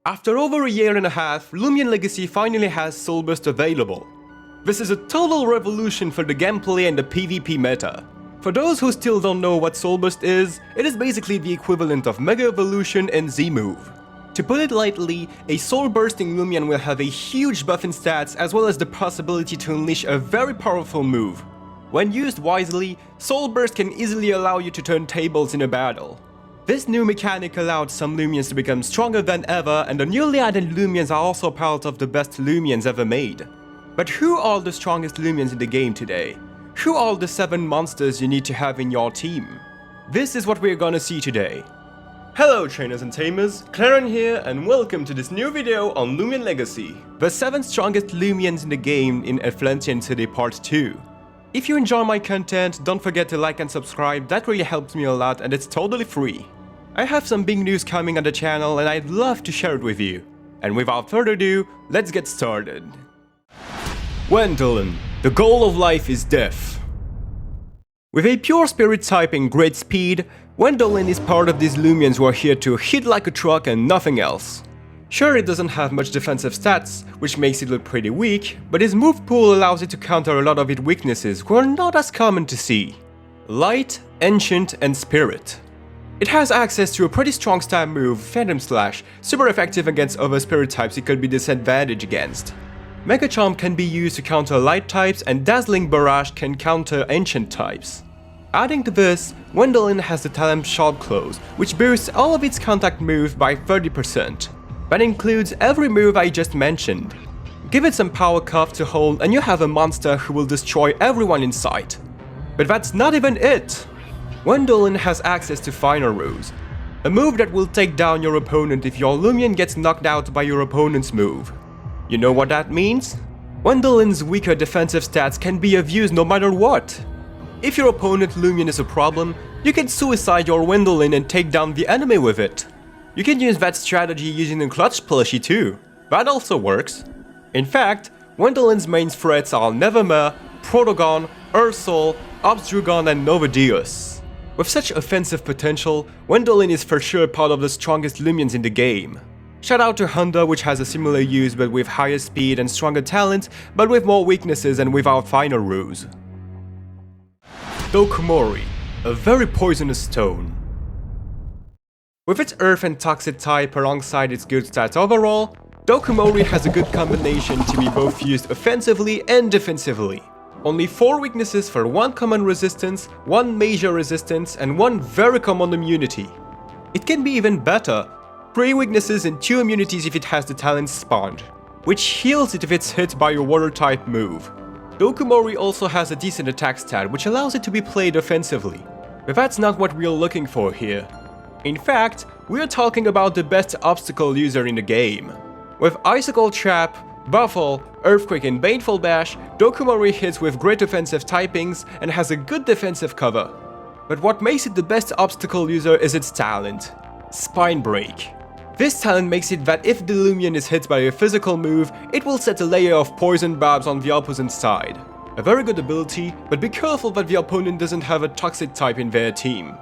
After over a year and a half, Loomian Legacy finally has Soul Burst available. This is a total revolution for the gameplay and the PvP meta. For those who still don't know what Soul Burst is, it is basically the equivalent of Mega Evolution and Z-Move. To put it lightly, a Soul Bursting Loomian will have a huge buff in stats as well as the possibility to unleash a very powerful move. When used wisely, Soul Burst can easily allow you to turn tables in a battle. This new mechanic allowed some Loomians to become stronger than ever, and the newly added Loomians are also part of the best Loomians ever made. But who are the strongest Loomians in the game today? Who are the 7 monsters you need to have in your team? This is what we're gonna see today. Hello trainers and tamers, Klaran here, and welcome to this new video on Loomian Legacy, the 7 strongest Loomians in the game in Atlantean City Part 2. If you enjoy my content, don't forget to like and subscribe, that really helps me a lot and it's totally free. I have some big news coming on the channel and I'd love to share it with you. And without further ado, let's get started. Gwendolyn, the goal of life is death. With a pure spirit type and great speed, Gwendolyn is part of these Loomians who are here to hit like a truck and nothing else. Sure, it doesn't have much defensive stats, which makes it look pretty weak, but his move pool allows it to counter a lot of its weaknesses who are not as common to see. Light, Ancient, and Spirit. It has access to a pretty strong stab move, Phantom Slash, super effective against other spirit types it could be disadvantaged against. Mega Charm can be used to counter light types, and Dazzling Barrage can counter ancient types. Adding to this, Gwendolyn has the talent Sharp Claws, which boosts all of its contact moves by 30%. That includes every move I just mentioned. Give it some power cuff to hold and you have a monster who will destroy everyone in sight. But that's not even it! Gwendolyn has access to Final Rose, a move that will take down your opponent if your Loomian gets knocked out by your opponent's move. You know what that means? Gwendolyn's weaker defensive stats can be of use no matter what. If your opponent Loomian is a problem, you can suicide your Gwendolyn and take down the enemy with it. You can use that strategy using a clutch plushie too. That also works. In fact, Gwendolyn's main threats are Nevermore, Protogon, Ursol, Obstrugon, and Novadeus. With such offensive potential, Gwendolyn is for sure part of the strongest Loomians in the game. Shout out to Honda, which has a similar use but with higher speed and stronger talent, but with more weaknesses and without Final Ruse. Dokumori, a very poisonous stone. With its earth and toxic type alongside its good stats overall, Dokumori has a good combination to be both used offensively and defensively. Only 4 weaknesses for 1 common resistance, 1 major resistance, and 1 very common immunity. It can be even better, 3 weaknesses and 2 immunities if it has the talent Sponge, which heals it if it's hit by a water type move. Dokumori also has a decent attack stat which allows it to be played offensively, but that's not what we're looking for here. In fact, we're talking about the best obstacle user in the game. With Icicle Trap, Buffle, Earthquake, and Baneful Bash, Dokumori hits with great offensive typings and has a good defensive cover. But what makes it the best obstacle user is its talent, Spine Break. This talent makes it that if the Loomian is hit by a physical move, it will set a layer of poison barbs on the opposite side. A very good ability, but be careful that the opponent doesn't have a toxic type in their team.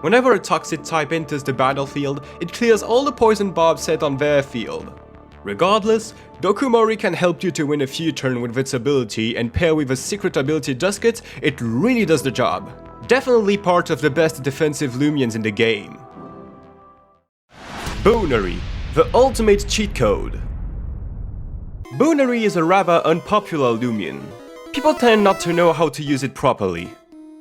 Whenever a toxic type enters the battlefield, it clears all the poison barbs set on their field. Regardless, Dokumori can help you to win a few turns with its ability, and pair with a secret ability Dusket, it really does the job. Definitely part of the best defensive Loomians in the game. Boonery, the ultimate cheat code. Boonery is a rather unpopular Loomian. People tend not to know how to use it properly.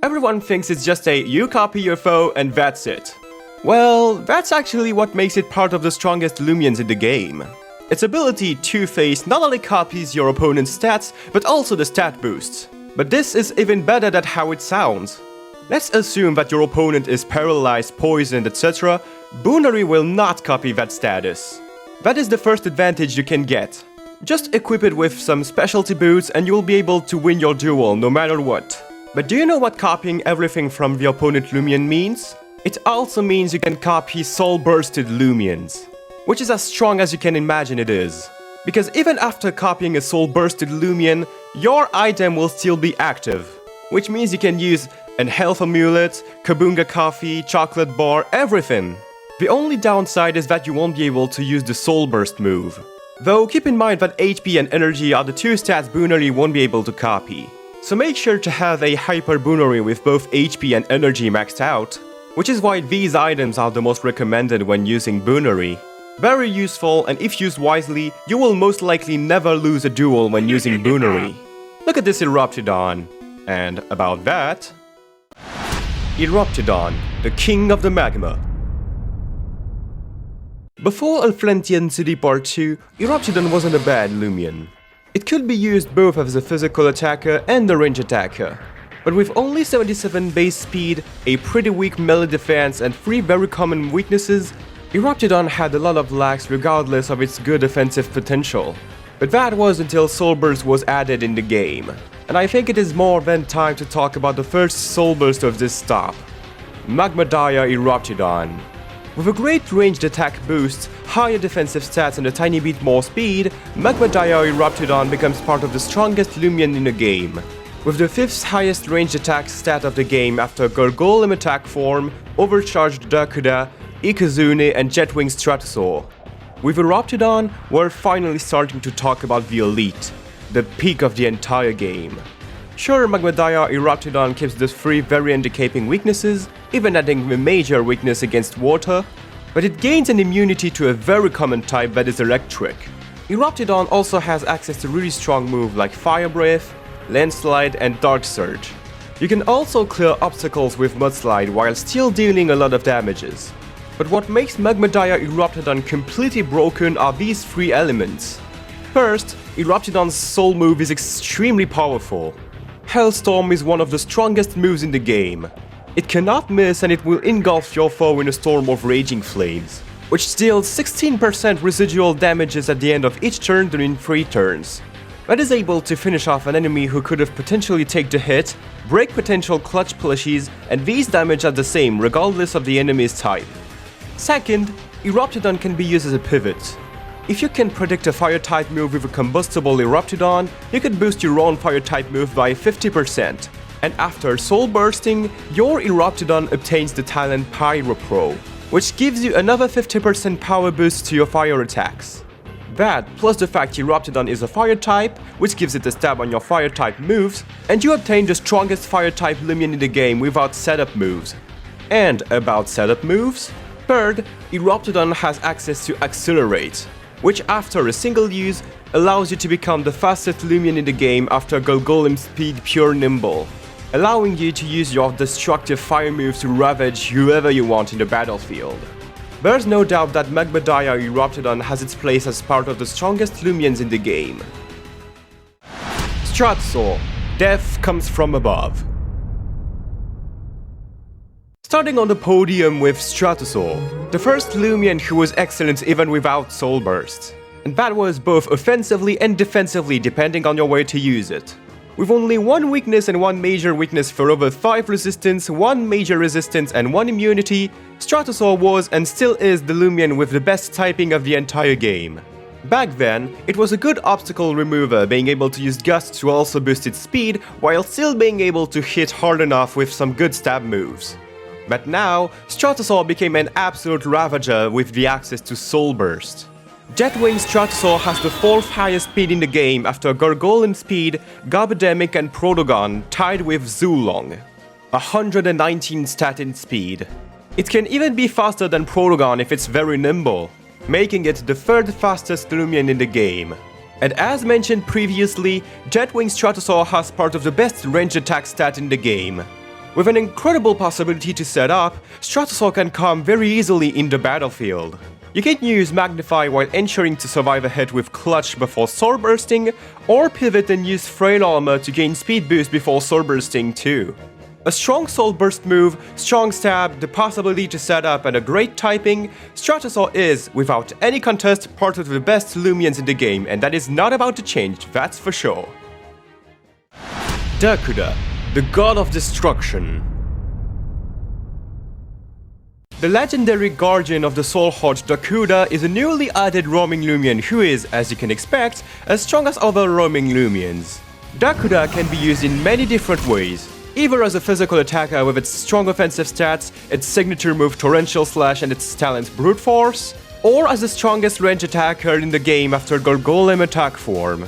Everyone thinks it's just a you copy your foe and that's it. Well, that's actually what makes it part of the strongest Loomians in the game. Its ability Two-Face not only copies your opponent's stats, but also the stat boosts. But this is even better than how it sounds. Let's assume that your opponent is paralyzed, poisoned, etc. Boonery will not copy that status. That is the first advantage you can get. Just equip it with some specialty boots and you'll be able to win your duel no matter what. But do you know what copying everything from the opponent Loomian means? It also means you can copy Soul Bursted Loomians, which is as strong as you can imagine it is. Because even after copying a Soul Bursted Loomian, your item will still be active. Which means you can use an health amulet, Kabunga coffee, chocolate bar, everything. The only downside is that you won't be able to use the Soul Burst move. Though keep in mind that HP and energy are the two stats Boonery won't be able to copy. So make sure to have a Hyper Boonery with both HP and energy maxed out, which is why these items are the most recommended when using Boonery. Very useful, and if used wisely, you will most likely never lose a duel when using Boonery. Look at this Eruptidon. And about that... Eruptidon, the king of the magma. Before Alflentian City Part 2, Eruptidon wasn't a bad Loomian. It could be used both as a physical attacker and a range attacker. But with only 77 base speed, a pretty weak melee defense and 3 very common weaknesses, Eruptidon had a lot of lacks regardless of its good offensive potential. But that was until Soul Burst was added in the game. And I think it is more than time to talk about the first Soul Burst of this stop. Magmadaya Eruptidon. With a great ranged attack boost, higher defensive stats and a tiny bit more speed, Magmadaya Eruptidon becomes part of the strongest Loomian in the game. With the 5th highest ranged attack stat of the game after Gargolem attack form, Overcharged Dakuda, Ikazune and Jetwing Stratosaur. With Eruptidon, we're finally starting to talk about the elite, the peak of the entire game. Sure, Magmadaya Eruptidon keeps the 3 very handicapping weaknesses, even adding a major weakness against water, but it gains an immunity to a very common type that is electric. Eruptidon also has access to really strong moves like Fire Breath, Landslide and Dark Surge. You can also clear obstacles with Mudslide while still dealing a lot of damages. But what makes Magmadaya Eruptidon completely broken are these 3 elements. First, Eruptidon's soul move is extremely powerful. Hellstorm is one of the strongest moves in the game. It cannot miss and it will engulf your foe in a storm of raging flames, which deals 16% residual damages at the end of each turn during 3 turns. That is able to finish off an enemy who could have potentially taken the hit, break potential clutch plushies, and these damage are the same regardless of the enemy's type. Second, Eruptidon can be used as a pivot. If you can predict a fire-type move with a combustible Eruptidon, you can boost your own fire-type move by 50%. And after Soul Bursting, your Eruptidon obtains the talent Pyro Pro, which gives you another 50% power boost to your fire attacks. That, plus the fact Eruptidon is a fire-type, which gives it a stab on your fire-type moves, and you obtain the strongest fire-type Loomian in the game without setup moves. And about setup moves, third, Eruptidon has access to Accelerate, which after a single use, allows you to become the fastest Loomian in the game after Golgolem Speed Pure Nimble, allowing you to use your destructive fire moves to ravage whoever you want in the battlefield. There's no doubt that Magmadaya Eruptidon has its place as part of the strongest Loomians in the game. Stratosaur, Death Comes From Above. Starting on the podium with Stratosaur, the first Loomian who was excellent even without Soul Burst. And that was both offensively and defensively depending on your way to use it. With only 1 weakness and 1 major weakness for over 5 resistance, 1 major resistance and 1 immunity, Stratosaur was and still is the Loomian with the best typing of the entire game. Back then, it was a good obstacle remover, being able to use Gust to also boost its speed, while still being able to hit hard enough with some good stab moves. But now, Stratosaur became an absolute ravager with the access to Soul Burst. Jetwing Stratosaur has the 4th highest speed in the game after Gargolem Speed, Garbodemic and Protogon, tied with Zulong. 119 stat in speed. It can even be faster than Protogon if it's very nimble, making it the 3rd fastest Loomian in the game. And as mentioned previously, Jetwing Stratosaur has part of the best range attack stat in the game. With an incredible possibility to set up, Stratosaur can come very easily in the battlefield. You can use Magnify while ensuring to survive a hit with Clutch before Soul Bursting, or pivot and use Frail Armor to gain speed boost before Soul Bursting too. A strong Soul Burst move, strong stab, the possibility to set up and a great typing, Stratosaur is, without any contest, part of the best Loomians in the game, and that is not about to change, that's for sure. Dakuda, the God of Destruction. The legendary guardian of the Soul Heart Dakuda is a newly added roaming Loomian who is, as you can expect, as strong as other roaming Loomians. Dakuda can be used in many different ways. either as a physical attacker with its strong offensive stats, its signature move Torrential Slash and its talent Brute Force, or as the strongest range attacker in the game after Golem attack form.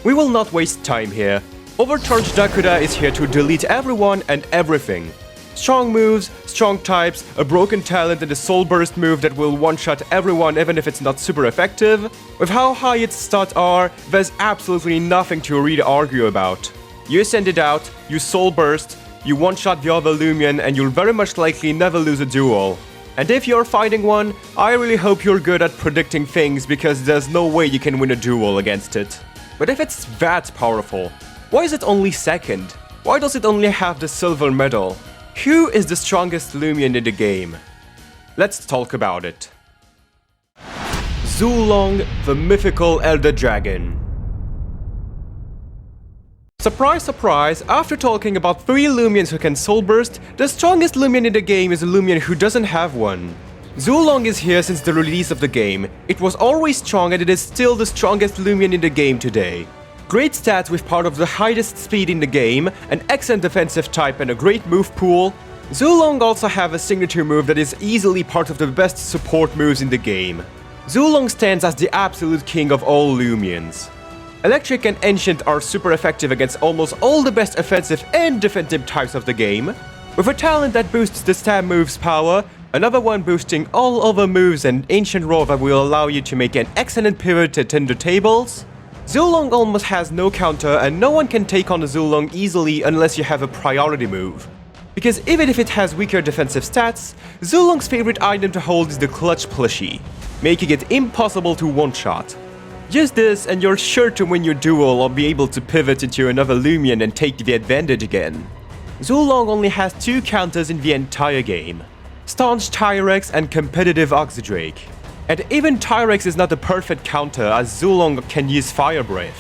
We will not waste time here. Overcharged Dakuda is here to delete everyone and everything. Strong moves, strong types, a broken talent and a Soul Burst move that will one-shot everyone even if it's not super effective. With how high its stats are, there's absolutely nothing to really argue about. You send it out, you Soul Burst, you one-shot the other Loomian and you'll very much likely never lose a duel. And if you're fighting one, I really hope you're good at predicting things because there's no way you can win a duel against it. But if it's that powerful, why is it only second? Why does it only have the silver medal? Who is the strongest Loomian in the game? Let's talk about it. Zulong, the mythical Elder Dragon. Surprise, surprise, after talking about 3 Loomians who can Soul Burst, the strongest Loomian in the game is a Loomian who doesn't have one. Zulong is here since the release of the game. It was always strong and it is still the strongest Loomian in the game today. Great stats with part of the highest speed in the game, an excellent defensive type and a great move pool. Zulong also have a signature move that is easily part of the best support moves in the game. Zulong stands as the absolute king of all Loomians. Electric and Ancient are super effective against almost all the best offensive and defensive types of the game. With a talent that boosts the stab move's power, another one boosting all other moves and Ancient Roar that will allow you to make an excellent pivot to turn the tables. Zulong almost has no counter and no one can take on a Zulong easily unless you have a priority move. Because even if it has weaker defensive stats, Zulong's favorite item to hold is the Clutch Plushie, making it impossible to one-shot. Use this and you're sure to win your duel or be able to pivot into another Loomian and take the advantage again. Zulong only has 2 counters in the entire game: Staunch Tyrex and Competitive Oxydrake. And even Tyrex is not a perfect counter as Zulong can use Fire Breath.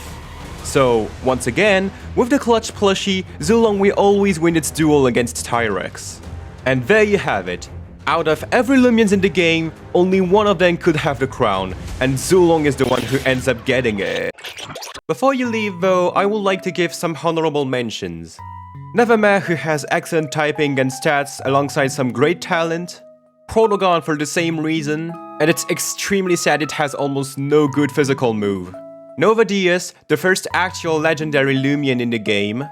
So, once again, with the Clutch Plushie, Zulong will always win its duel against Tyrex. And there you have it. Out of every Loomians in the game, only one of them could have the crown, and Zulong is the one who ends up getting it. Before you leave though, I would like to give some honorable mentions. Nevermare, who has excellent typing and stats alongside some great talent. Protogon for the same reason, and it's extremely sad it has almost no good physical move. Nova Diaz, the first actual legendary Loomian in the game.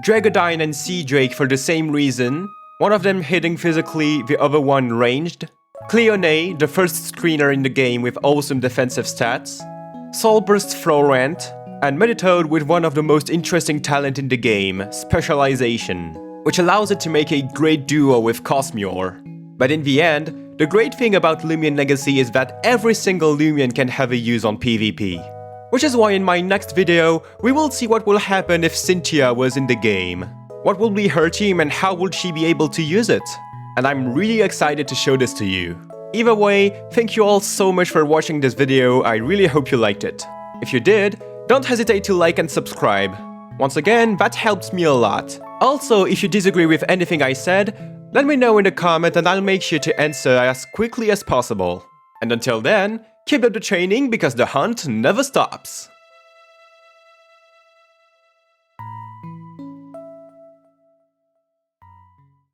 Dragodine and Sea Drake for the same reason, one of them hitting physically, the other one ranged. Cleone, the first screener in the game with awesome defensive stats. Soulburst Florant, and Meditoad with one of the most interesting talent in the game, Specialization, which allows it to make a great duo with Cosmure. But in the end, the great thing about Loomian Legacy is that every single Loomian can have a use on PvP. Which is why in my next video, we will see what will happen if Cynthia was in the game. What will be her team and how would she be able to use it? And I'm really excited to show this to you. Either way, thank you all so much for watching this video, I really hope you liked it. If you did, don't hesitate to like and subscribe. Once again, that helps me a lot. Also, if you disagree with anything I said, let me know in the comment and I'll make sure to answer as quickly as possible. And until then, keep up the training because the hunt never stops.